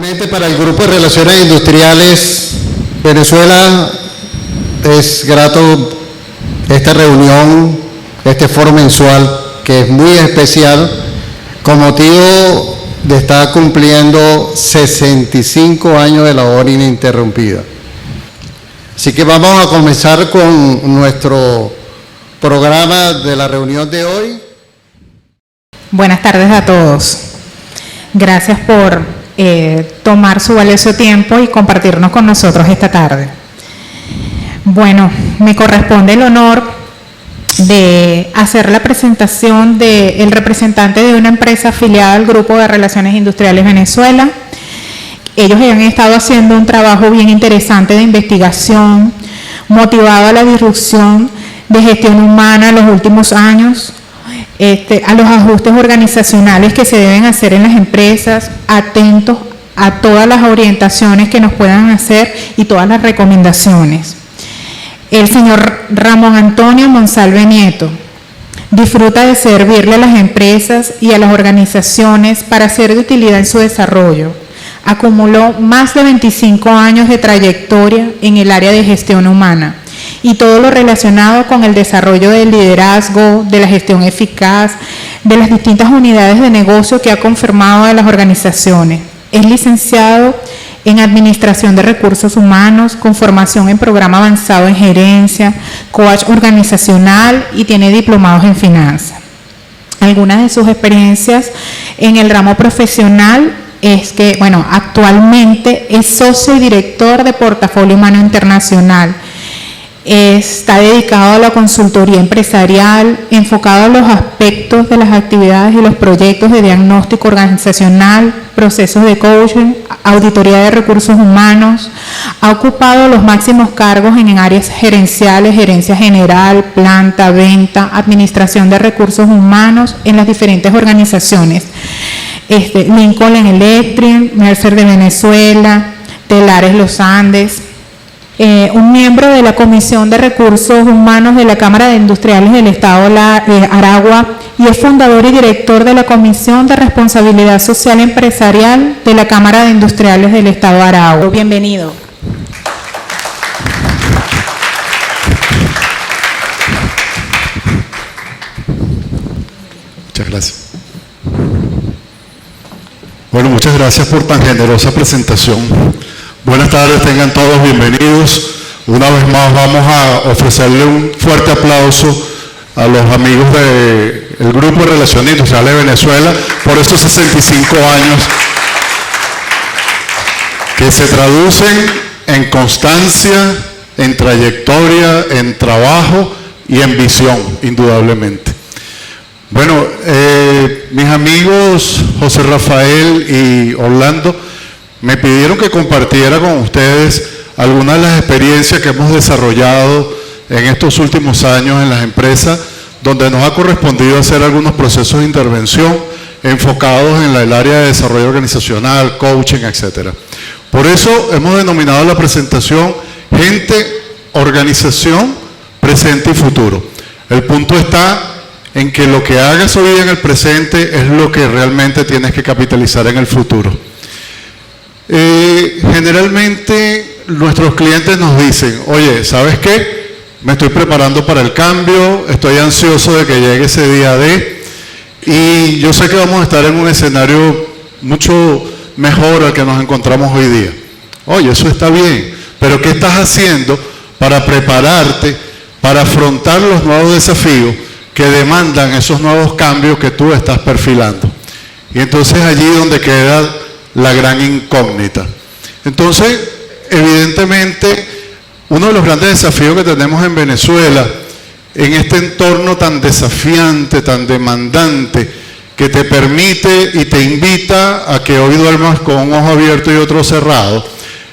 Igualmente para el Grupo de Relaciones Industriales Venezuela es grato esta reunión, este foro mensual que es muy especial con motivo de estar cumpliendo 65 años de labor ininterrumpida. Así que vamos a comenzar con nuestro programa de la reunión de hoy. Buenas tardes a todos. Gracias por tomar su valioso tiempo y compartirnos con nosotros esta tarde. Bueno, me corresponde el honor de hacer la presentación del representante de una empresa afiliada al Grupo de Relaciones Industriales Venezuela. Ellos han estado haciendo un trabajo bien interesante de investigación, motivado a la disrupción de gestión humana en los últimos años, a los ajustes organizacionales que se deben hacer en las empresas, atentos a todas las orientaciones que nos puedan hacer y todas las recomendaciones. El señor Ramón Antonio Monsalve Nieto disfruta de servirle a las empresas y a las organizaciones para ser de utilidad en su desarrollo. Acumuló más de 25 años de trayectoria en el área de gestión humana y todo lo relacionado con el desarrollo del liderazgo, de la gestión eficaz, de las distintas unidades de negocio que ha confirmado de las organizaciones. Es licenciado en Administración de Recursos Humanos, con formación en Programa Avanzado en Gerencia, coach organizacional y tiene diplomados en Finanzas. Algunas de sus experiencias en el ramo profesional es que, bueno, actualmente es socio y director de Portafolio Humano Internacional. Está dedicado a la consultoría empresarial, enfocado a los aspectos de las actividades y los proyectos de diagnóstico organizacional, procesos de coaching, auditoría de recursos humanos. Ha ocupado los máximos cargos en áreas gerenciales, gerencia general, planta, venta, administración de recursos humanos en las diferentes organizaciones. Lincoln Electric, Mercer de Venezuela, Telares Los Andes. Un miembro de la Comisión de Recursos Humanos de la Cámara de Industriales del Estado de Aragua y es fundador y director de la Comisión de Responsabilidad Social Empresarial de la Cámara de Industriales del Estado de Aragua. Bienvenido. Muchas gracias. Bueno, muchas gracias por tan generosa presentación. Buenas tardes, tengan todos bienvenidos. Una vez más vamos a ofrecerle un fuerte aplauso a los amigos del Grupo de Relaciones Industriales de Venezuela por estos 65 años que se traducen en constancia, en trayectoria, en trabajo y en visión, indudablemente. Bueno, mis amigos José Rafael y Orlando me pidieron que compartiera con ustedes algunas de las experiencias que hemos desarrollado en estos últimos años en las empresas, donde nos ha correspondido hacer algunos procesos de intervención enfocados en el área de desarrollo organizacional, coaching, etc. Por eso hemos denominado la presentación Gente, Organización, Presente y Futuro. El punto está en que lo que hagas hoy en el presente es lo que realmente tienes que capitalizar en el futuro. Generalmente nuestros clientes nos dicen, oye, ¿sabes qué? Me estoy preparando para el cambio, estoy ansioso de que llegue ese día D y yo sé que vamos a estar en un escenario mucho mejor al que nos encontramos hoy día. Oye, eso está bien, pero ¿qué estás haciendo para prepararte, para afrontar los nuevos desafíos que demandan esos nuevos cambios que tú estás perfilando? Y entonces allí donde queda la gran incógnita. Entonces, evidentemente, uno de los grandes desafíos que tenemos en Venezuela, en este entorno tan desafiante, tan demandante, que te permite y te invita a que hoy duermas con un ojo abierto y otro cerrado,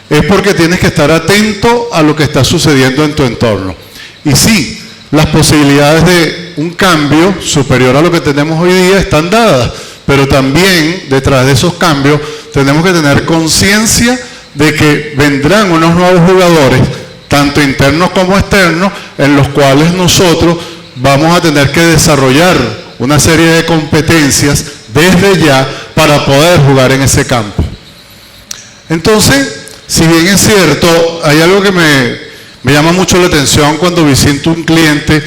es porque tienes que estar atento a lo que está sucediendo en tu entorno. Y sí, las posibilidades de un cambio superior a lo que tenemos hoy día están dadas, pero también detrás de esos cambios tenemos que tener conciencia de que vendrán unos nuevos jugadores, tanto internos como externos, en los cuales nosotros vamos a tener que desarrollar una serie de competencias desde ya para poder jugar en ese campo. Entonces, si bien es cierto, hay algo que me llama mucho la atención cuando visito un cliente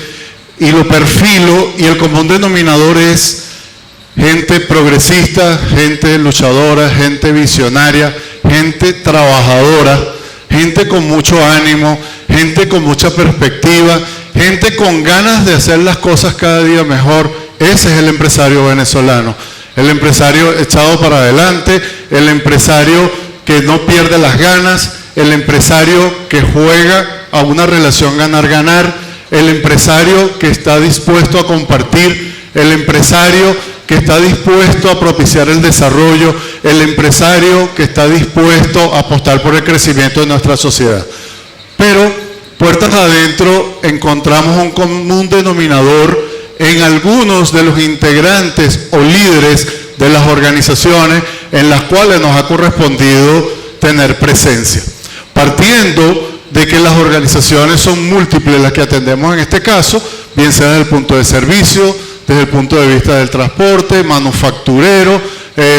y lo perfilo, y el común denominador es gente progresista, gente luchadora, gente visionaria, gente trabajadora, gente con mucho ánimo, gente con mucha perspectiva, gente con ganas de hacer las cosas cada día mejor. Ese es el empresario venezolano, el empresario echado para adelante, el empresario que no pierde las ganas, el empresario que juega a una relación ganar-ganar, el empresario que está dispuesto a compartir, el empresario que está dispuesto a propiciar el desarrollo, el empresario que está dispuesto a apostar por el crecimiento de nuestra sociedad. Pero, puertas adentro, encontramos un común denominador en algunos de los integrantes o líderes de las organizaciones en las cuales nos ha correspondido tener presencia. Partiendo de que las organizaciones son múltiples las que atendemos en este caso, bien sea desde el punto de servicio, desde el punto de vista del transporte, manufacturero,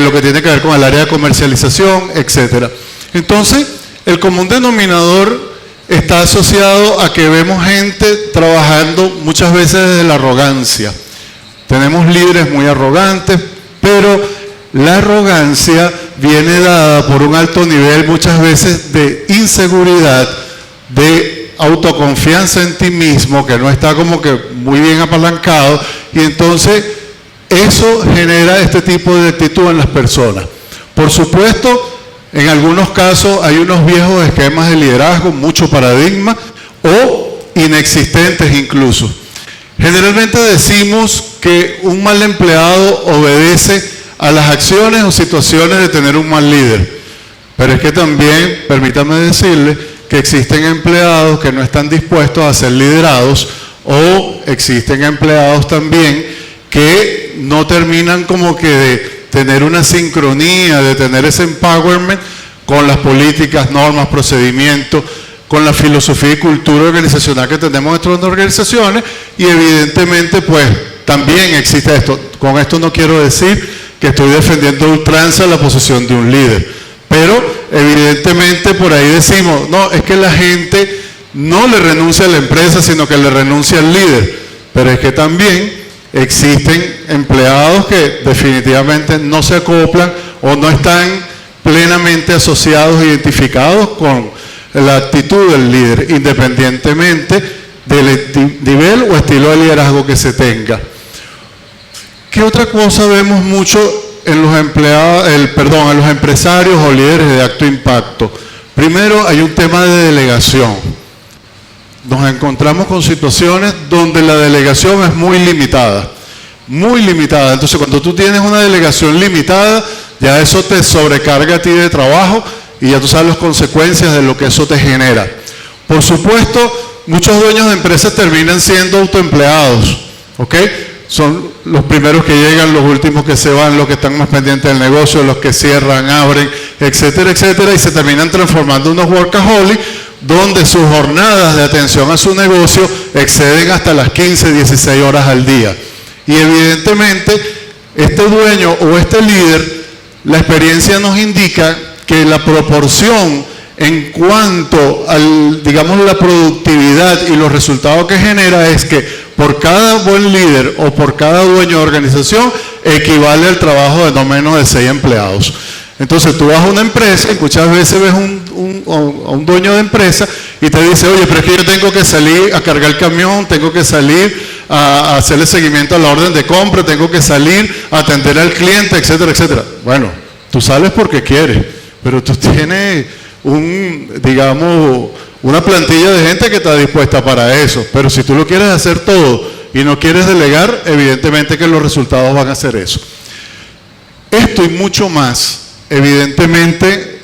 lo que tiene que ver con el área de comercialización, etc. Entonces, el común denominador está asociado a que vemos gente trabajando muchas veces desde la arrogancia. Tenemos líderes muy arrogantes, pero la arrogancia viene dada por un alto nivel muchas veces de inseguridad, de autoconfianza en ti mismo, que no está como que muy bien apalancado, y entonces eso genera este tipo de actitud en las personas. Por supuesto, en algunos casos hay unos viejos esquemas de liderazgo, mucho paradigma, o inexistentes incluso. Generalmente decimos que un mal empleado obedece a las acciones o situaciones de tener un mal líder. Pero es que también, permítame decirle, que existen empleados que no están dispuestos a ser liderados, o existen empleados también que no terminan como que de tener una sincronía, de tener ese empowerment con las políticas, normas, procedimientos, con la filosofía y cultura organizacional que tenemos dentro de las organizaciones, y evidentemente pues también existe esto. Con esto no quiero decir que estoy defendiendo a ultranza la posición de un líder, pero evidentemente por ahí decimos, no, es que la gente no le renuncia a la empresa, sino que le renuncia al líder. Pero es que también existen empleados que definitivamente no se acoplan o no están plenamente asociados, identificados con la actitud del líder, independientemente del nivel o estilo de liderazgo que se tenga. ¿Qué otra cosa vemos mucho en los en los empresarios o líderes de alto impacto? Primero, hay un tema de delegación. Nos encontramos con situaciones donde la delegación es muy limitada. Muy limitada. Entonces, cuando tú tienes una delegación limitada, ya eso te sobrecarga a ti de trabajo y ya tú sabes las consecuencias de lo que eso te genera. Por supuesto, muchos dueños de empresas terminan siendo autoempleados, ¿ok? Son los primeros que llegan, los últimos que se van, los que están más pendientes del negocio, los que cierran, abren, etcétera, etcétera, y se terminan transformando en unos workaholics, donde sus jornadas de atención a su negocio exceden hasta las 15, 16 horas al día. Y evidentemente, este dueño o este líder, la experiencia nos indica que la proporción en cuanto al, digamos, la productividad y los resultados que genera es que por cada buen líder o por cada dueño de organización equivale al trabajo de no menos de 6 empleados. Entonces tú vas a una empresa y muchas veces ves a un dueño de empresa y te dice, oye, pero es que yo tengo que salir a cargar el camión, tengo que salir a hacerle seguimiento a la orden de compra, tengo que salir a atender al cliente, etcétera, etcétera. Bueno, tú sales porque quieres, pero tú tienes digamos, una plantilla de gente que está dispuesta para eso. Pero si tú lo quieres hacer todo y no quieres delegar, evidentemente que los resultados van a ser eso. Esto y mucho más, evidentemente,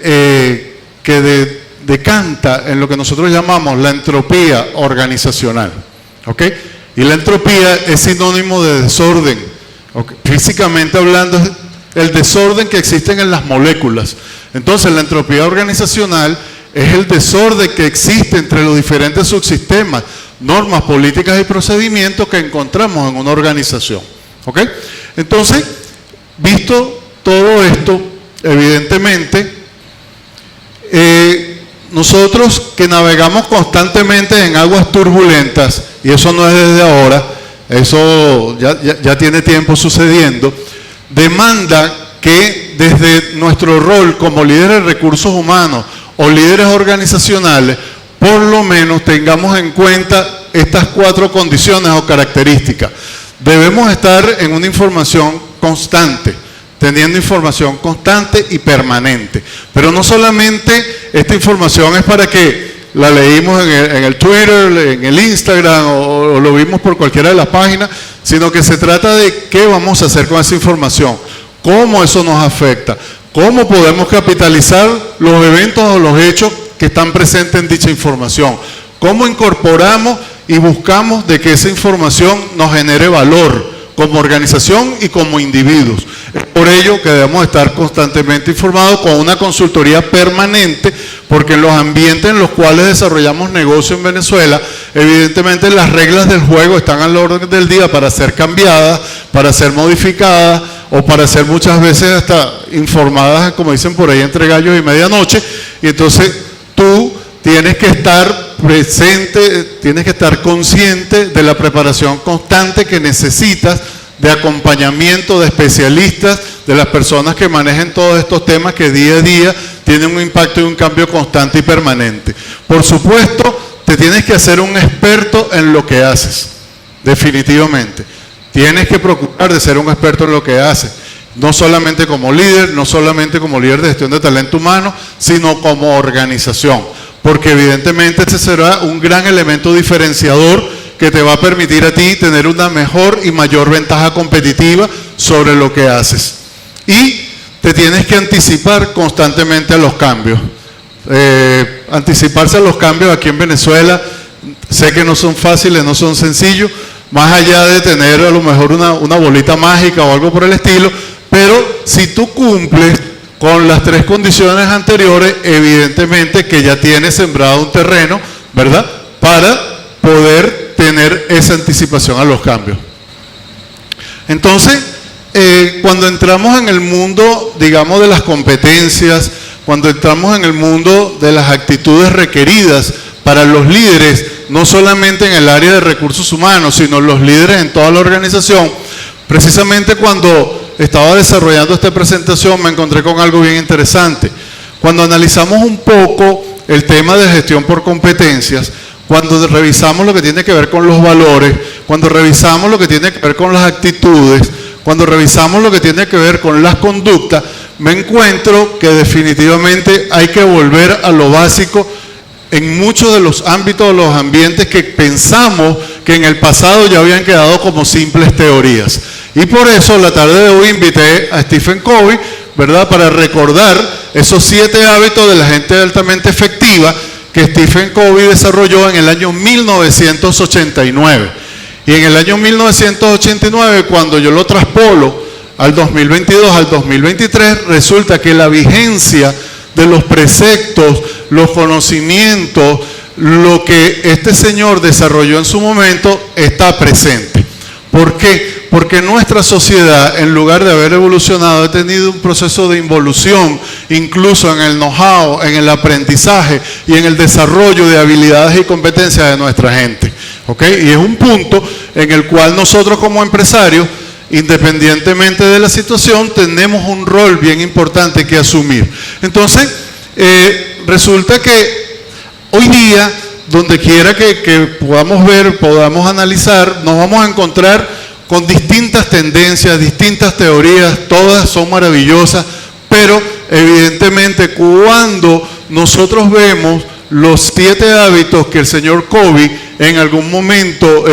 que decanta en lo que nosotros llamamos la entropía organizacional. ¿Ok? Y la entropía es sinónimo de desorden. ¿Okay? Físicamente hablando, es el desorden que existen en las moléculas. Entonces, la entropía organizacional es el desorden que existe entre los diferentes subsistemas, normas, políticas y procedimientos que encontramos en una organización. ¿Ok? Entonces, visto todo esto, evidentemente, nosotros que navegamos constantemente en aguas turbulentas, y eso no es desde ahora, eso ya tiene tiempo sucediendo, demanda que desde nuestro rol como líderes de recursos humanos o líderes organizacionales, por lo menos tengamos en cuenta estas 4 condiciones o características. Debemos estar en una información constante, teniendo información constante y permanente. Pero no solamente esta información es para que la leímos en el Twitter, en el Instagram o lo vimos por cualquiera de las páginas, sino que se trata de qué vamos a hacer con esa información, cómo eso nos afecta, cómo podemos capitalizar los eventos o los hechos que están presentes en dicha información, cómo incorporamos y buscamos de que esa información nos genere valor como organización y como individuos. Es por ello que debemos estar constantemente informados con una consultoría permanente, porque en los ambientes en los cuales desarrollamos negocio en Venezuela, evidentemente las reglas del juego están al orden del día para ser cambiadas, para ser modificadas o para ser muchas veces hasta informadas, como dicen por ahí, entre gallos y medianoche, y entonces tú tienes que estar presente, tienes que estar consciente de la preparación constante que necesitas, de acompañamiento de especialistas, de las personas que manejen todos estos temas que día a día tienen un impacto y un cambio constante y permanente. Por supuesto, te tienes que hacer un experto en lo que haces, definitivamente. Tienes que procurar de ser un experto en lo que haces. No solamente como líder, no solamente como líder de gestión de talento humano, sino como organización. Porque evidentemente ese será un gran elemento diferenciador que te va a permitir a ti tener una mejor y mayor ventaja competitiva sobre lo que haces. Y te tienes que anticipar constantemente a los cambios. Anticiparse a los cambios aquí en Venezuela, sé que no son fáciles, no son sencillos, más allá de tener a lo mejor una bolita mágica o algo por el estilo, pero si tú cumples con las 3 condiciones anteriores, evidentemente que ya tienes sembrado un terreno, ¿verdad?, para poder tener esa anticipación a los cambios. Entonces, cuando entramos en el mundo, digamos, de las competencias, cuando entramos en el mundo de las actitudes requeridas para los líderes, no solamente en el área de recursos humanos, sino los líderes en toda la organización, precisamente cuando estaba desarrollando esta presentación me encontré con algo bien interesante. Cuando analizamos un poco el tema de gestión por competencias, cuando revisamos lo que tiene que ver con los valores, cuando revisamos lo que tiene que ver con las actitudes, cuando revisamos lo que tiene que ver con las conductas, me encuentro que definitivamente hay que volver a lo básico en muchos de los ámbitos de los ambientes que pensamos que en el pasado ya habían quedado como simples teorías. Y por eso la tarde de hoy invité a Stephen Covey, ¿verdad?, para recordar esos 7 hábitos de la gente altamente efectiva que Stephen Covey desarrolló en el año 1989. Y en el año 1989, cuando yo lo traspolo al 2022, al 2023, resulta que la vigencia de los preceptos, los conocimientos, lo que este señor desarrolló en su momento está presente. ¿Por qué? Porque nuestra sociedad, en lugar de haber evolucionado, ha tenido un proceso de involución, incluso en el know-how, en el aprendizaje y en el desarrollo de habilidades y competencias de nuestra gente. ¿Okay? Y es un punto en el cual nosotros como empresarios, independientemente de la situación, tenemos un rol bien importante que asumir. Entonces, resulta que hoy día, donde quiera que podamos ver, podamos analizar, nos vamos a encontrar con distintas tendencias, distintas teorías, todas son maravillosas, pero evidentemente cuando nosotros vemos los 7 hábitos que el señor Covey en algún momento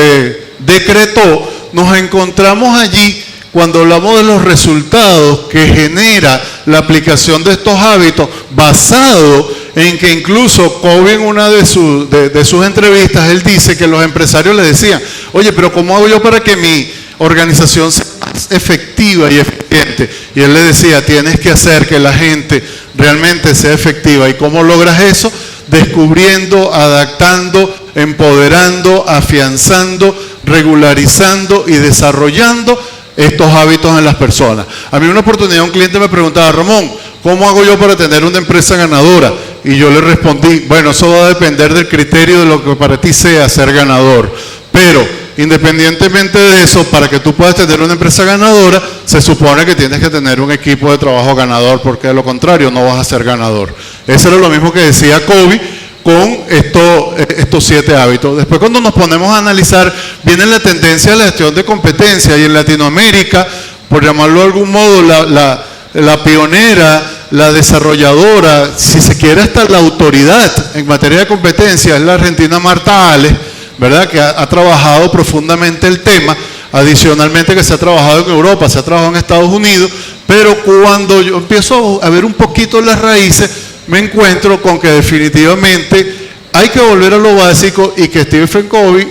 decretó, nos encontramos allí cuando hablamos de los resultados que genera la aplicación de estos hábitos, basado en que incluso Covey en una de sus entrevistas, él dice que los empresarios le decían, oye, pero ¿cómo hago yo para que mi organización sea más efectiva y eficiente? Y él le decía, tienes que hacer que la gente realmente sea efectiva. ¿Y cómo logras eso? Descubriendo, adaptando, empoderando, afianzando, regularizando y desarrollando estos hábitos en las personas. A mí una oportunidad un cliente me preguntaba, Ramón, ¿cómo hago yo para tener una empresa ganadora? y yo le respondí, bueno, eso va a depender del criterio de lo que para ti sea ser ganador. Pero, independientemente de eso, para que tú puedas tener una empresa ganadora, se supone que tienes que tener un equipo de trabajo ganador, porque de lo contrario no vas a ser ganador. Eso era lo mismo que decía Kobe con estos 7 hábitos. Después, cuando nos ponemos a analizar, viene la tendencia a la gestión de competencia, y en Latinoamérica, por llamarlo de algún modo, la pionera, la desarrolladora, si se quiere hasta la autoridad en materia de competencia, es la argentina Marta Ale, ¿verdad? Que ha trabajado profundamente el tema, adicionalmente que se ha trabajado en Europa, se ha trabajado en Estados Unidos, pero cuando yo empiezo a ver un poquito las raíces, me encuentro con que definitivamente hay que volver a lo básico, y que Stephen Covey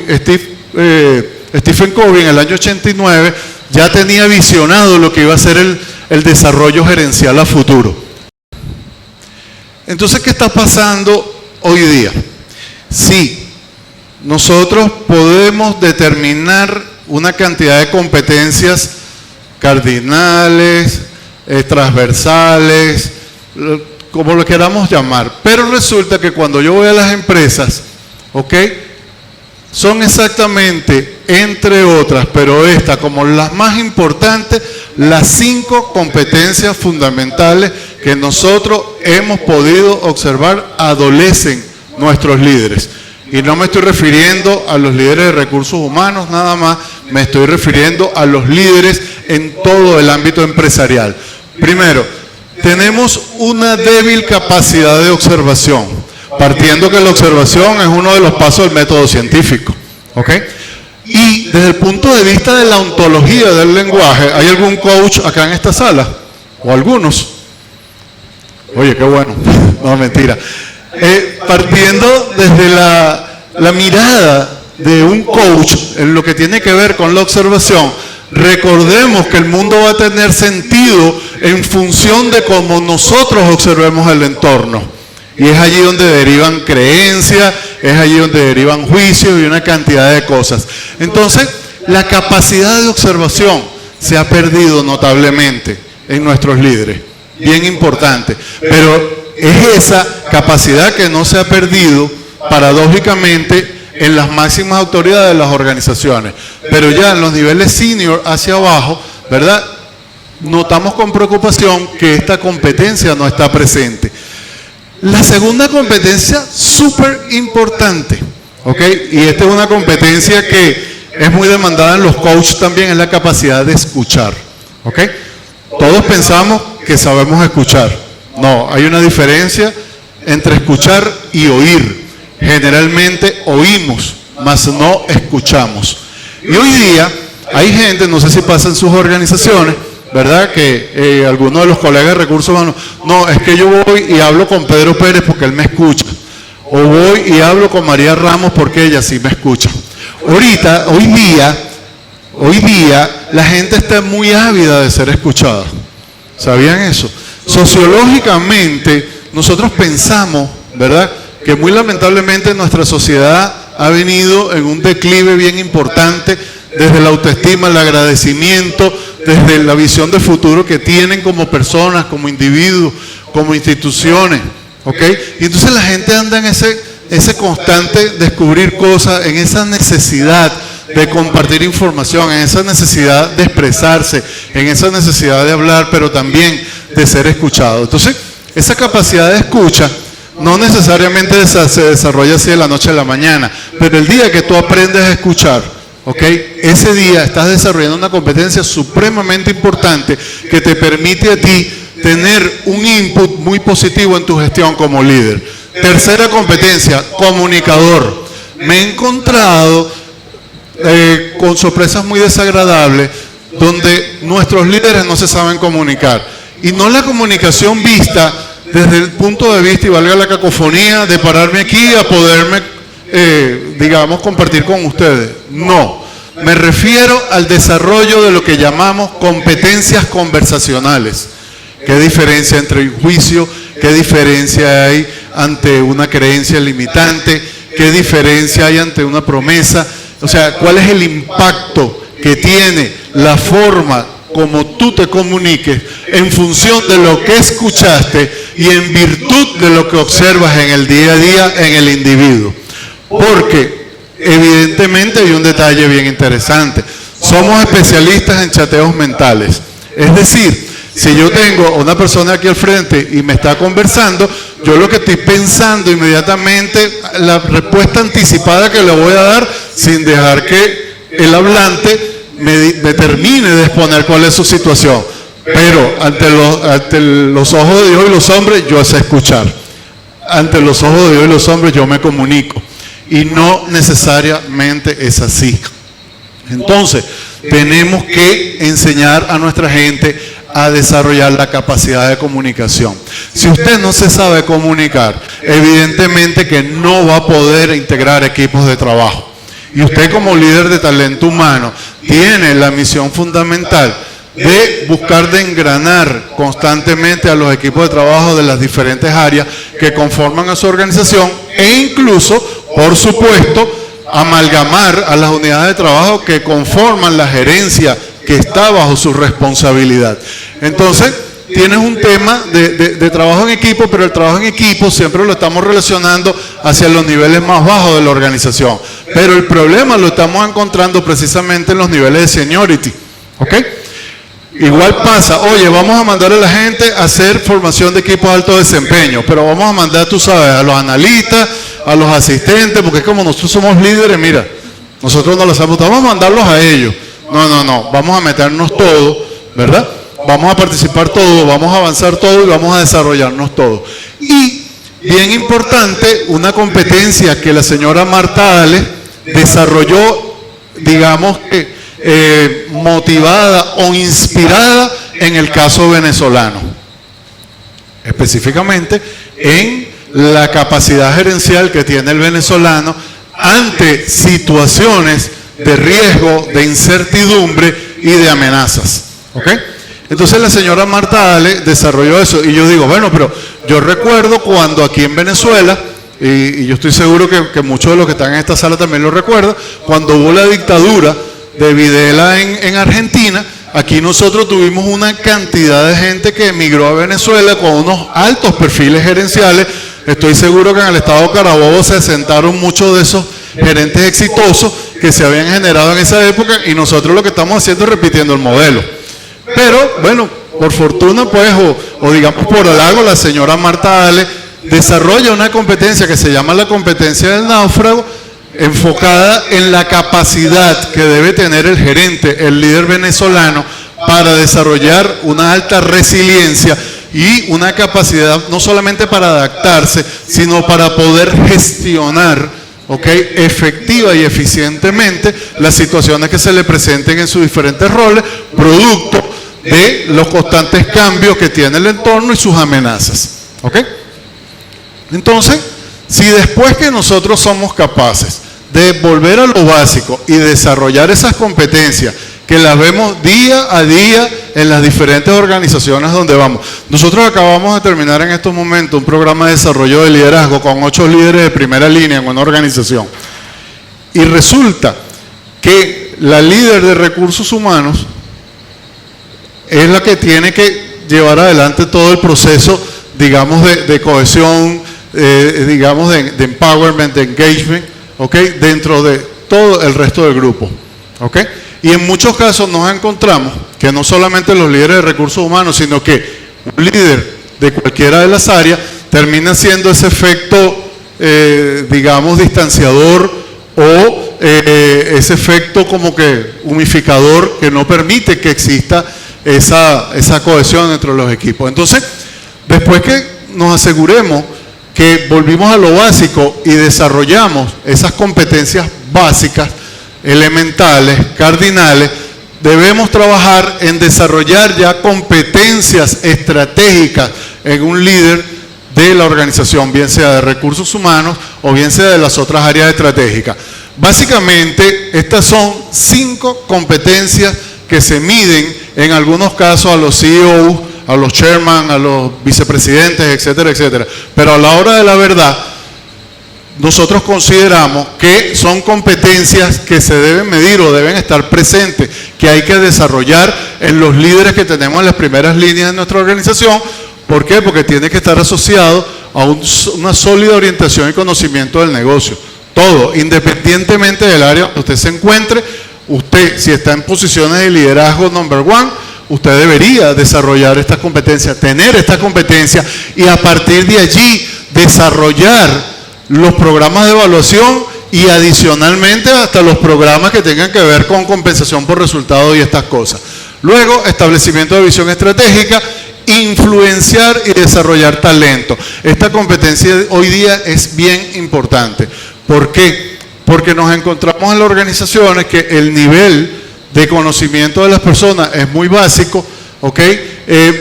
en el año 89 ya tenía visionado lo que iba a ser el desarrollo gerencial a futuro. Entonces, ¿qué está pasando hoy día? Sí, nosotros podemos determinar una cantidad de competencias cardinales, transversales, como lo queramos llamar, pero resulta que cuando yo voy a las empresas, ¿ok?, son exactamente, entre otras, pero esta como las más importantes, las 5 competencias fundamentales que nosotros hemos podido observar adolecen nuestros líderes. Y no me estoy refiriendo a los líderes de recursos humanos nada más, me estoy refiriendo a los líderes en todo el ámbito empresarial. Primero, tenemos una débil capacidad de observación, partiendo que la observación es uno de los pasos del método científico, ¿ok? Y desde el punto de vista de la ontología del lenguaje, ¿hay algún coach acá en esta sala? ¿O algunos? Oye, qué bueno. No, mentira. Partiendo desde la mirada de un coach en lo que tiene que ver con la observación, recordemos que el mundo va a tener sentido en función de cómo nosotros observemos el entorno. Y es allí donde derivan creencias, es allí donde derivan juicios y una cantidad de cosas. Entonces, la capacidad de observación se ha perdido notablemente en nuestros líderes. Bien importante. Pero es esa capacidad que no se ha perdido, paradójicamente, en las máximas autoridades de las organizaciones. Pero ya en los niveles senior hacia abajo, ¿verdad?, notamos con preocupación que esta competencia no está presente. La segunda competencia, súper importante, ¿ok? Y esta es una competencia que es muy demandada en los coaches también, es la capacidad de escuchar, ¿ok? Todos pensamos que sabemos escuchar. No, hay una diferencia entre escuchar y oír. Generalmente oímos, mas no escuchamos. Y hoy día hay gente, no sé si pasa en sus organizaciones, ¿verdad?, que algunos de los colegas de recursos humanos, no, es que yo voy y hablo con Pedro Pérez porque él me escucha, o voy y hablo con María Ramos porque ella sí me escucha. Hoy día la gente está muy ávida de ser escuchada. ¿Sabían eso? Sociológicamente nosotros pensamos, ¿verdad?, que muy lamentablemente nuestra sociedad ha venido en un declive bien importante desde la autoestima, el agradecimiento, desde la visión de futuro que tienen como personas, como individuos, como instituciones, ¿ok? Y entonces la gente anda en ese constante descubrir cosas, en esa necesidad de compartir información, en esa necesidad de expresarse, en esa necesidad de hablar, pero también de ser escuchado. Entonces, esa capacidad de escucha no necesariamente se desarrolla así de la noche a la mañana, pero el día que tú aprendes a escuchar, ¿ok?, ese día estás desarrollando una competencia supremamente importante que te permite a ti tener un input muy positivo en tu gestión como líder. Tercera competencia, comunicador. Me he encontrado con sorpresas muy desagradables donde nuestros líderes no se saben comunicar. Y no la comunicación vista desde el punto de vista, y valga la cacofonía, de pararme aquí a poderme, digamos, compartir con ustedes. No, me refiero al desarrollo de lo que llamamos competencias conversacionales. ¿Qué diferencia entre el juicio? ¿Qué diferencia hay ante una creencia limitante? ¿Qué diferencia hay ante una promesa? O sea, ¿cuál es el impacto que tiene la forma como tú te comuniques en función de lo que escuchaste y en virtud de lo que observas en el día a día en el individuo. Porque evidentemente hay un detalle bien interesante. Somos especialistas en chateos mentales. Es decir, si yo tengo una persona aquí al frente y me está conversando, yo lo que estoy pensando inmediatamente, la respuesta anticipada que le voy a dar sin dejar que el hablante me termine de exponer cuál es su situación. Pero ante los ojos de Dios y los hombres, yo sé escuchar. Ante los ojos de Dios y los hombres, yo me comunico. Y no necesariamente es así. Entonces, tenemos que enseñar a nuestra gente a desarrollar la capacidad de comunicación. Si usted no se sabe comunicar, evidentemente que no va a poder integrar equipos de trabajo. Y usted como líder de talento humano tiene la misión fundamental de buscar de engranar constantemente a los equipos de trabajo de las diferentes áreas que conforman a su organización e incluso, por supuesto, amalgamar a las unidades de trabajo que conforman la gerencia que está bajo su responsabilidad. Entonces, tienes un tema de trabajo en equipo, pero el trabajo en equipo siempre lo estamos relacionando hacia los niveles más bajos de la organización. Pero el problema lo estamos encontrando precisamente en los niveles de seniority. ¿Ok? Igual pasa, oye, vamos a mandar a la gente a hacer formación de equipos de alto desempeño, pero vamos a mandar, tú sabes, a los analistas, a los asistentes, porque es como nosotros somos líderes, mira, nosotros no lo sabemos, vamos a mandarlos a ellos. No, vamos a meternos todos, ¿verdad? Vamos a participar todos, vamos a avanzar todos y vamos a desarrollarnos todos. Y, bien importante, una competencia que la señora Marta Ale desarrolló, digamos que motivada o inspirada en el caso venezolano. Específicamente en la capacidad gerencial que tiene el venezolano ante situaciones de riesgo, de incertidumbre y de amenazas. ¿Ok? Entonces la señora Marta Ale desarrolló eso y yo digo, bueno, pero yo recuerdo cuando aquí en Venezuela, y yo estoy seguro que muchos de los que están en esta sala también lo recuerdan, cuando hubo la dictadura de Videla en Argentina, aquí nosotros tuvimos una cantidad de gente que emigró a Venezuela con unos altos perfiles gerenciales. Estoy seguro que en el estado de Carabobo se asentaron muchos de esos gerentes exitosos que se habían generado en esa época y nosotros lo que estamos haciendo es repitiendo el modelo. Pero, bueno, por fortuna, pues, o digamos por halago, la señora Marta Ale desarrolla una competencia que se llama la competencia del náufrago, enfocada en la capacidad que debe tener el gerente, el líder venezolano, para desarrollar una alta resiliencia y una capacidad no solamente para adaptarse, sino para poder gestionar, efectiva y eficientemente las situaciones que se le presenten en sus diferentes roles, producto de los constantes cambios que tiene el entorno y sus amenazas. Entonces, si después que nosotros somos capaces de volver a lo básico y desarrollar esas competencias que las vemos día a día en las diferentes organizaciones donde vamos. Nosotros acabamos de terminar en estos momentos un programa de desarrollo de liderazgo con 8 líderes de primera línea en una organización. Y resulta que la líder de recursos humanos es la que tiene que llevar adelante todo el proceso, digamos, de cohesión, digamos, de empowerment, de engagement, dentro de todo el resto del grupo. Y en muchos casos nos encontramos que no solamente los líderes de recursos humanos, sino que un líder de cualquiera de las áreas termina siendo ese efecto, digamos, distanciador o ese efecto como que humificador que no permite que exista esa cohesión entre los equipos. Entonces, después que nos aseguremos que volvimos a lo básico y desarrollamos esas competencias básicas, elementales, cardinales, debemos trabajar en desarrollar ya competencias estratégicas en un líder de la organización, bien sea de recursos humanos o bien sea de las otras áreas estratégicas. Básicamente, estas son 5 competencias que se miden en algunos casos a los CEOs, a los chairman, a los vicepresidentes, etcétera, etcétera. Pero a la hora de la verdad, nosotros consideramos que son competencias que se deben medir o deben estar presentes, que hay que desarrollar en los líderes que tenemos en las primeras líneas de nuestra organización, ¿Por qué? Porque tiene que estar asociado a una sólida orientación y conocimiento del negocio. Todo, independientemente del área donde usted se encuentre, usted, si está en posiciones de liderazgo number one, usted debería desarrollar estas competencias, tener estas competencias y a partir de allí desarrollar los programas de evaluación y adicionalmente hasta los programas que tengan que ver con compensación por resultados y estas cosas. Luego, establecimiento de visión estratégica, influenciar y desarrollar talento. Esta competencia hoy día es bien importante. ¿Por qué? Porque nos encontramos en las organizaciones que el nivel de conocimiento de las personas es muy básico, ¿ok?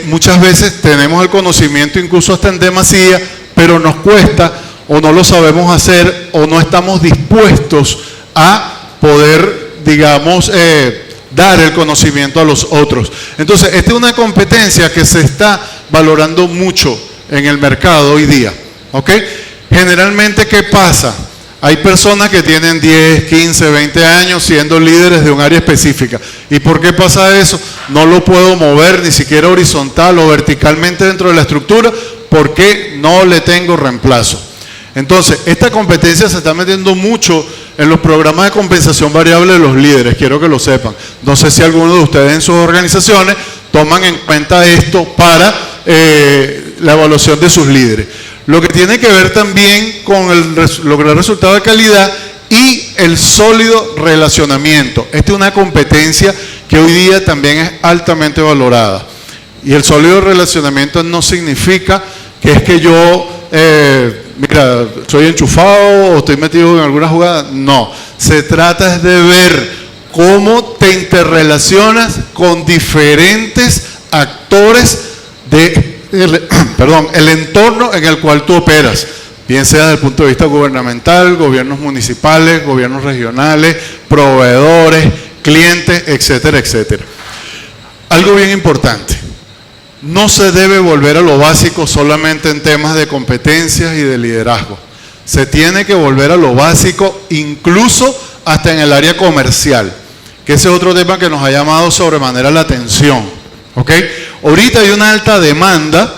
Muchas veces tenemos el conocimiento incluso hasta en demasía, pero nos cuesta o no lo sabemos hacer o no estamos dispuestos a poder, digamos, dar el conocimiento a los otros. Entonces, esta es una competencia que se está valorando mucho en el mercado hoy día, ¿ok? Generalmente, ¿qué pasa? Hay personas que tienen 10, 15, 20 años siendo líderes de un área específica. ¿Y por qué pasa eso? No lo puedo mover ni siquiera horizontal o verticalmente dentro de la estructura porque no le tengo reemplazo. Entonces, esta competencia se está metiendo mucho en los programas de compensación variable de los líderes, quiero que lo sepan. No sé si alguno de ustedes en sus organizaciones toman en cuenta esto para la evaluación de sus líderes. Lo que tiene que ver también con lograr resultados de calidad y el sólido relacionamiento. Esta es una competencia que hoy día también es altamente valorada. Y el sólido relacionamiento no significa que es que yo, mira, soy enchufado o estoy metido en alguna jugada. No, se trata de ver cómo te interrelacionas con diferentes actores el entorno en el cual tú operas, bien sea desde el punto de vista gubernamental, gobiernos municipales, gobiernos regionales, proveedores, clientes, etcétera, etcétera. Algo bien importante, no se debe volver a lo básico solamente en temas de competencias y de liderazgo. Se tiene que volver a lo básico incluso hasta en el área comercial, que ese es otro tema que nos ha llamado sobremanera la atención. ¿Ok? Ahorita hay una alta demanda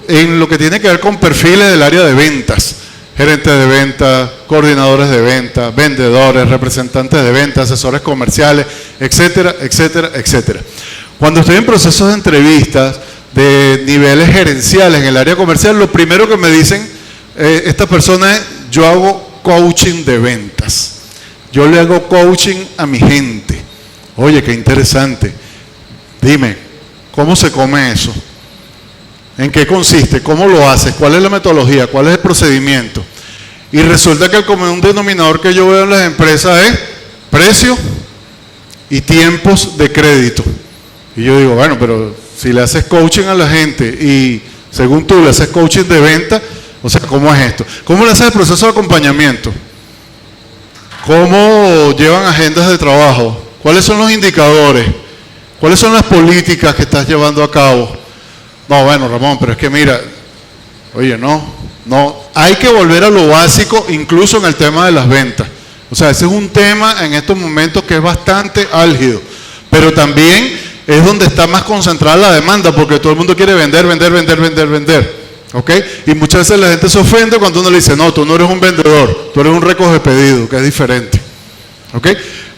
en lo que tiene que ver con perfiles del área de ventas. Gerentes de ventas, coordinadores de ventas, vendedores, representantes de ventas, asesores comerciales, etcétera, etcétera, etcétera. Cuando estoy en procesos de entrevistas de niveles gerenciales en el área comercial, lo primero que me dicen esta persona es: yo hago coaching de ventas. Yo le hago coaching a mi gente. Oye, qué interesante. Dime, ¿cómo se come eso? ¿En qué consiste? ¿Cómo lo haces? ¿Cuál es la metodología? ¿Cuál es el procedimiento? Y resulta que el común denominador que yo veo en las empresas es precio y tiempos de crédito. Y yo digo, bueno, pero si le haces coaching a la gente y según tú le haces coaching de venta, o sea, ¿cómo es esto? ¿Cómo le haces el proceso de acompañamiento? ¿Cómo llevan agendas de trabajo? ¿Cuáles son los indicadores? ¿Cuáles son las políticas que estás llevando a cabo? No, bueno, Ramón, pero es que mira, oye, no, hay que volver a lo básico, incluso en el tema de las ventas. O sea, ese es un tema en estos momentos que es bastante álgido, pero también es donde está más concentrada la demanda, porque todo el mundo quiere vender, ¿ok? Y muchas veces la gente se ofende cuando uno le dice, no, tú no eres un vendedor, tú eres un recoge pedido, que es diferente, ¿ok?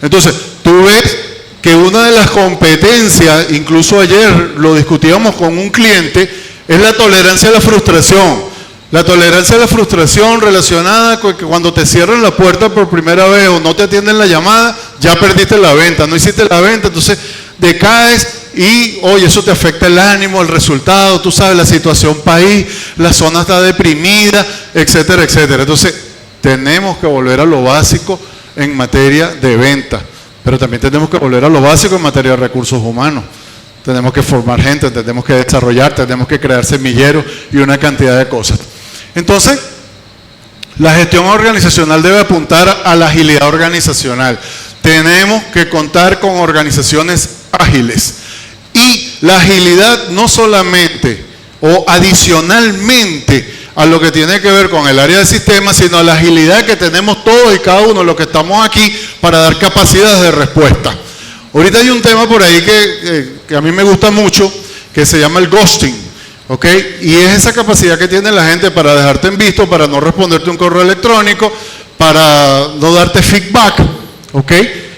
Entonces, tú ves que una de las competencias, incluso ayer lo discutíamos con un cliente, es la tolerancia a la frustración. La tolerancia a la frustración relacionada con que cuando te cierran la puerta por primera vez o no te atienden la llamada, ya perdiste la venta, no hiciste la venta, entonces decaes y, oye, eso te afecta el ánimo, el resultado, tú sabes, la situación país, la zona está deprimida, etcétera, etcétera. Entonces, tenemos que volver a lo básico en materia de venta. Pero también tenemos que volver a lo básico en materia de recursos humanos. Tenemos que formar gente, tenemos que desarrollar, tenemos que crear semilleros y una cantidad de cosas. Entonces, la gestión organizacional debe apuntar a la agilidad organizacional. Tenemos que contar con organizaciones ágiles. Y la agilidad no solamente o adicionalmente a lo que tiene que ver con el área de sistemas, sino a la agilidad que tenemos todos y cada uno de los que estamos aquí para dar capacidades de respuesta. Ahorita hay un tema por ahí que a mí me gusta mucho, que se llama el ghosting. ¿ok? Y es esa capacidad que tiene la gente para dejarte en visto, para no responderte un correo electrónico, para no darte feedback, ¿ok?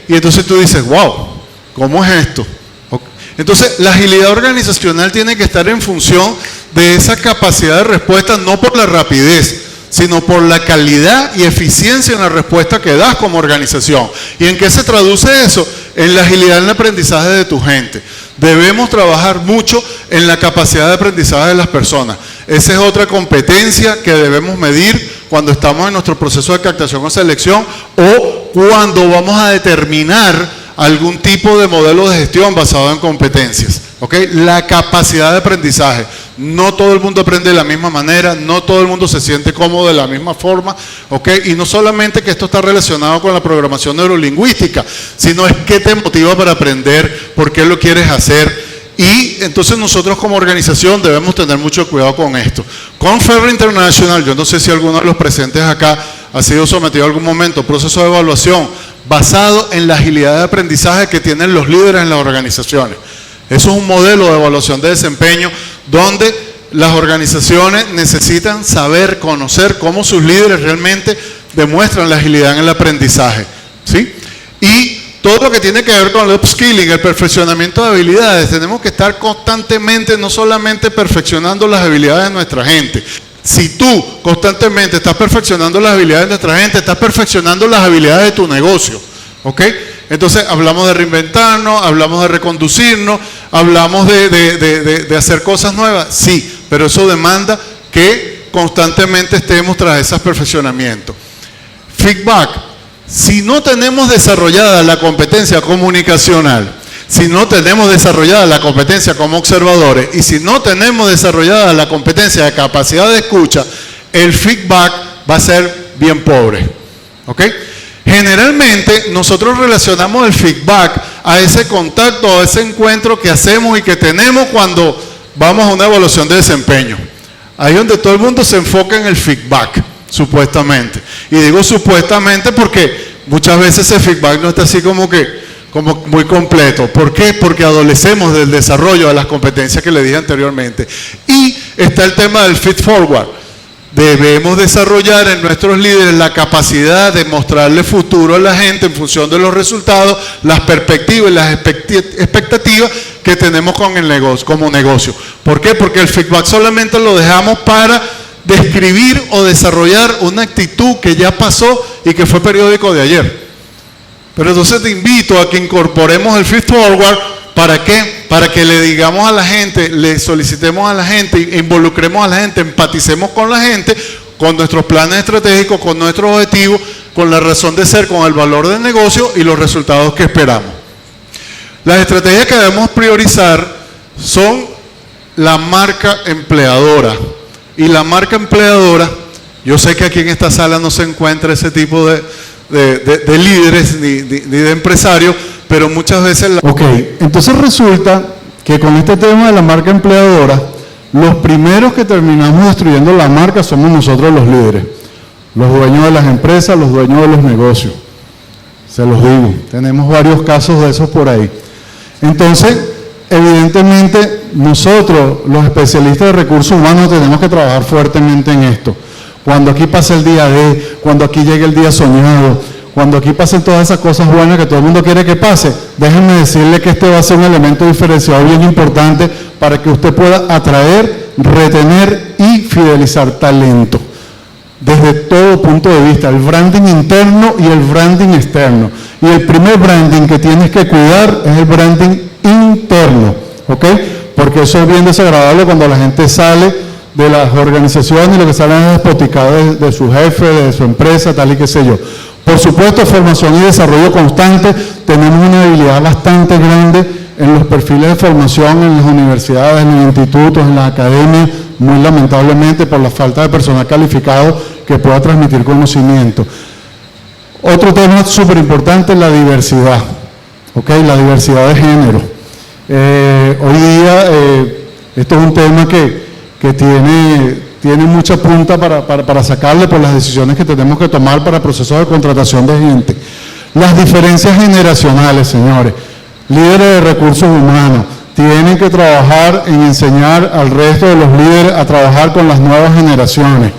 Y entonces tú dices, wow, ¿cómo es esto? ¿Okay? Entonces, la agilidad organizacional tiene que estar en función de esa capacidad de respuesta, no por la rapidez, sino por la calidad y eficiencia en la respuesta que das como organización. ¿Y en qué se traduce eso? En la agilidad en el aprendizaje de tu gente. Debemos trabajar mucho en la capacidad de aprendizaje de las personas. Esa es otra competencia que debemos medir cuando estamos en nuestro proceso de captación o selección, o cuando vamos a determinar algún tipo de modelo de gestión basado en competencias. ¿Okay? La capacidad de aprendizaje. No todo el mundo aprende de la misma manera, no todo el mundo se siente cómodo de la misma forma, ¿okay? Y no solamente que esto está relacionado con la programación neurolingüística, sino es qué te motiva para aprender, por qué lo quieres hacer. Y entonces nosotros como organización debemos tener mucho cuidado con esto. Con Fair International, yo no sé si alguno de los presentes acá ha sido sometido a algún momento a un proceso de evaluación basado en la agilidad de aprendizaje que tienen los líderes en las organizaciones. Eso es un modelo de evaluación de desempeño donde las organizaciones necesitan saber, conocer cómo sus líderes realmente demuestran la agilidad en el aprendizaje, ¿sí? Y todo lo que tiene que ver con el upskilling, el perfeccionamiento de habilidades, tenemos que estar constantemente, no solamente perfeccionando las habilidades de nuestra gente. Si tú constantemente estás perfeccionando las habilidades de nuestra gente, estás perfeccionando las habilidades de tu negocio, ¿ok? Entonces hablamos de reinventarnos, hablamos de reconducirnos, hablamos de hacer cosas nuevas, sí, pero eso demanda que constantemente estemos tras esos perfeccionamientos. Feedback. Si no tenemos desarrollada la competencia comunicacional, si no tenemos desarrollada la competencia como observadores y si no tenemos desarrollada la competencia de capacidad de escucha, el feedback va a ser bien pobre. ¿Ok? Generalmente nosotros relacionamos el feedback a ese contacto, a ese encuentro que hacemos y que tenemos cuando vamos a una evaluación de desempeño. Ahí es donde todo el mundo se enfoca en el feedback, supuestamente. Y digo supuestamente porque muchas veces ese feedback no está así como muy completo. ¿Por qué? Porque adolecemos del desarrollo de las competencias que le dije anteriormente. Y está el tema del feed forward. Debemos desarrollar en nuestros líderes la capacidad de mostrarle futuro a la gente en función de los resultados, las perspectivas y las expectativas que tenemos con el negocio, como negocio. ¿Por qué? Porque el feedback solamente lo dejamos para describir o desarrollar una actitud que ya pasó y que fue periódico de ayer. Pero entonces te invito a que incorporemos el feed forward. ¿Para qué? Para que le digamos a la gente, le solicitemos a la gente, involucremos a la gente, empaticemos con la gente, con nuestros planes estratégicos, con nuestros objetivos, con la razón de ser, con el valor del negocio y los resultados que esperamos. Las estrategias que debemos priorizar son la marca empleadora. Y la marca empleadora, yo sé que aquí en esta sala no se encuentra ese tipo de líderes ni de empresarios, pero muchas veces... Ok, entonces resulta que con este tema de la marca empleadora, los primeros que terminamos destruyendo la marca somos nosotros los líderes, los dueños de las empresas, los dueños de los negocios. Se los digo, tenemos varios casos de esos por ahí. Entonces, evidentemente, nosotros, los especialistas de recursos humanos, tenemos que trabajar fuertemente en esto. Cuando aquí pase el día D, cuando aquí llegue el día soñado, cuando aquí pasen todas esas cosas buenas que todo el mundo quiere que pase, déjenme decirle que este va a ser un elemento diferenciador bien importante para que usted pueda atraer, retener y fidelizar talento. Desde todo punto de vista, el branding interno y el branding externo. Y el primer branding que tienes que cuidar es el branding interno, ¿ok? Porque eso es bien desagradable cuando la gente sale de las organizaciones y lo que salen es despoticado de su jefe, de su empresa, tal y qué sé yo. Por supuesto, formación y desarrollo constante. Tenemos una habilidad bastante grande en los perfiles de formación en las universidades, en los institutos, en las academias, muy lamentablemente por la falta de personal calificado que pueda transmitir conocimiento. Otro tema súper importante es la diversidad, ¿ok? La diversidad de género. Hoy día esto es un tema que tiene mucha punta para sacarle por las decisiones que tenemos que tomar para procesos de contratación de gente. Las diferencias generacionales, señores. Líderes de recursos humanos, tienen que trabajar en enseñar al resto de los líderes a trabajar con las nuevas generaciones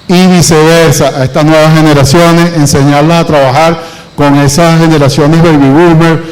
y viceversa, a estas nuevas generaciones, enseñarlas a trabajar con esas generaciones baby boomer,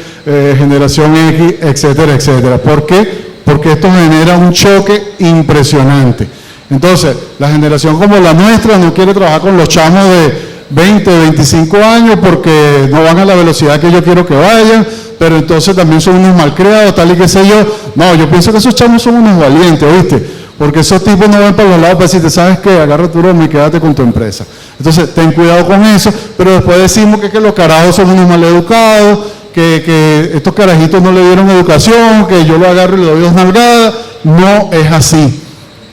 generación X, etcétera, etcétera. ¿Por qué? Porque esto genera un choque impresionante. Entonces, la generación como la nuestra no quiere trabajar con los chamos de 20, 25 años porque no van a la velocidad que yo quiero que vayan, pero entonces también son unos malcriados, tal y qué sé yo. No, yo pienso que esos chamos son unos valientes, ¿viste? Porque esos tipos no van para los lados para decirte, ¿sabes qué? Agarra tu broma y quédate con tu empresa. Entonces, ten cuidado con eso, pero después decimos que los carajos son unos maleducados, que estos carajitos no le dieron educación, que yo lo agarro y le doy 2 nalgadas. No es así.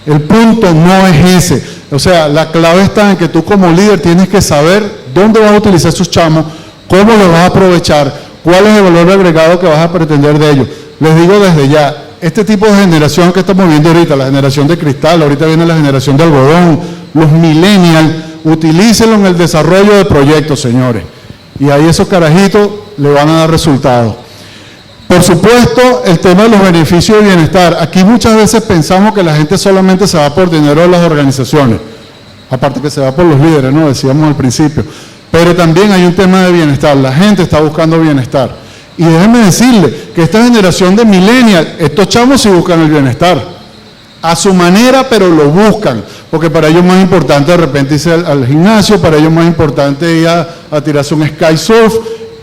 El punto no es ese. O sea, la clave está en que tú como líder tienes que saber dónde vas a utilizar esos chamos, cómo los vas a aprovechar, cuál es el valor agregado que vas a pretender de ellos. Les digo desde ya, este tipo de generación que estamos viendo ahorita, la generación de cristal, ahorita viene la generación de algodón, los millennials, utilícenlo en el desarrollo de proyectos, señores. Y ahí esos carajitos le van a dar resultados. Por supuesto, el tema de los beneficios de bienestar. Aquí muchas veces pensamos que la gente solamente se va por dinero de las organizaciones. Aparte que se va por los líderes, ¿no? Decíamos al principio. Pero también hay un tema de bienestar. La gente está buscando bienestar. Y déjenme decirle que esta generación de millennials, estos chamos sí buscan el bienestar. A su manera, pero lo buscan. Porque para ellos es más importante de repente irse al gimnasio, para ellos es más importante ir a tirarse un sky surf,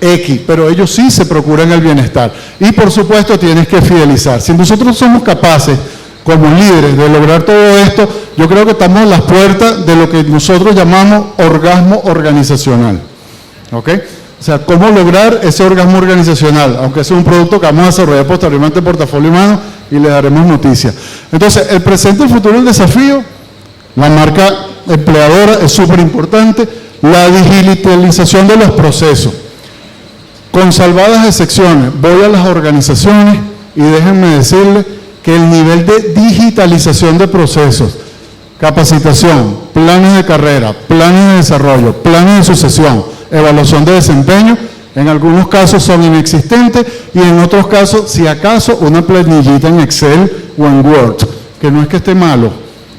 X, pero ellos sí se procuran el bienestar. Y por supuesto tienes que fidelizar. Si nosotros somos capaces, como líderes, de lograr todo esto, yo creo que estamos a las puertas de lo que nosotros llamamos orgasmo organizacional. ¿Ok? O sea, cómo lograr ese orgasmo organizacional, aunque es un producto que vamos a desarrollar posteriormente en Portafolio Humano y le daremos noticias. Entonces, el presente, el futuro, el desafío, la marca empleadora es súper importante, la digitalización de los procesos. Con salvadas excepciones, voy a las organizaciones y déjenme decirles que el nivel de digitalización de procesos, capacitación, planes de carrera, planes de desarrollo, planes de sucesión, evaluación de desempeño, en algunos casos son inexistentes y en otros casos, si acaso, una planillita en Excel o en Word, que no es que esté malo,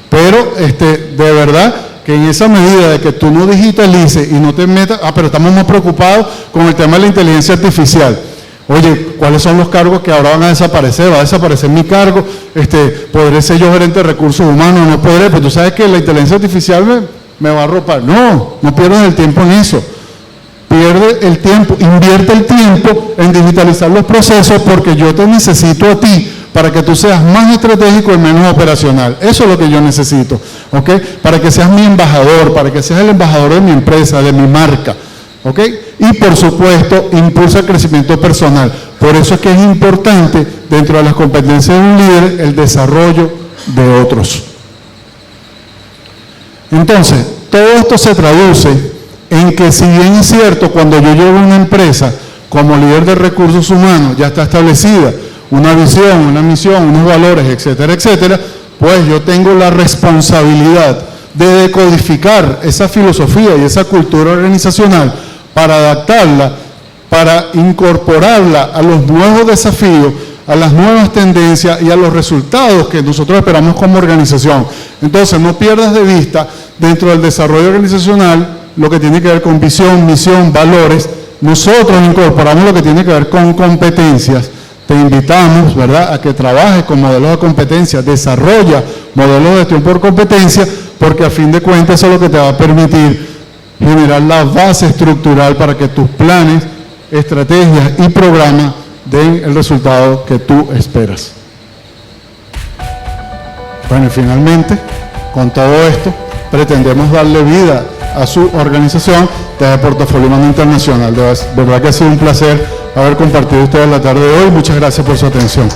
pero de verdad que en esa medida de que tú no digitalices y no te metas, pero estamos más preocupados con el tema de la inteligencia artificial. Oye, ¿cuáles son los cargos que ahora van a desaparecer? ¿Va a desaparecer mi cargo? ¿Podré ser yo gerente de recursos humanos? No podré, pero tú sabes que la inteligencia artificial me va a arropar. No pierdas el tiempo en eso. Pierde el tiempo, invierte el tiempo en digitalizar los procesos porque yo te necesito a ti para que tú seas más estratégico y menos operacional. Eso es lo que yo necesito, ¿ok? Para que seas mi embajador, para que seas el embajador de mi empresa, de mi marca, ¿ok? Y por supuesto, impulsa el crecimiento personal. Por eso es que es importante, dentro de las competencias de un líder, el desarrollo de otros. Entonces, todo esto se traduce en que, si bien es cierto, cuando yo llevo una empresa como líder de recursos humanos, ya está establecida una visión, una misión, unos valores, etcétera, etcétera, pues yo tengo la responsabilidad de decodificar esa filosofía y esa cultura organizacional para adaptarla, para incorporarla a los nuevos desafíos, a las nuevas tendencias y a los resultados que nosotros esperamos como organización. Entonces, no pierdas de vista, dentro del desarrollo organizacional, lo que tiene que ver con visión, misión, valores. Nosotros incorporamos lo que tiene que ver con competencias. Te invitamos, ¿verdad?, a que trabajes con modelos de competencia, desarrolla modelos de gestión por competencia, porque a fin de cuentas eso es lo que te va a permitir generar la base estructural para que tus planes, estrategias y programas den el resultado que tú esperas. Bueno, y finalmente, con todo esto, pretendemos darle vida a su organización desde Portafolio Humano Internacional. De verdad que ha sido un placer haber compartido ustedes la tarde de hoy. Muchas gracias por su atención.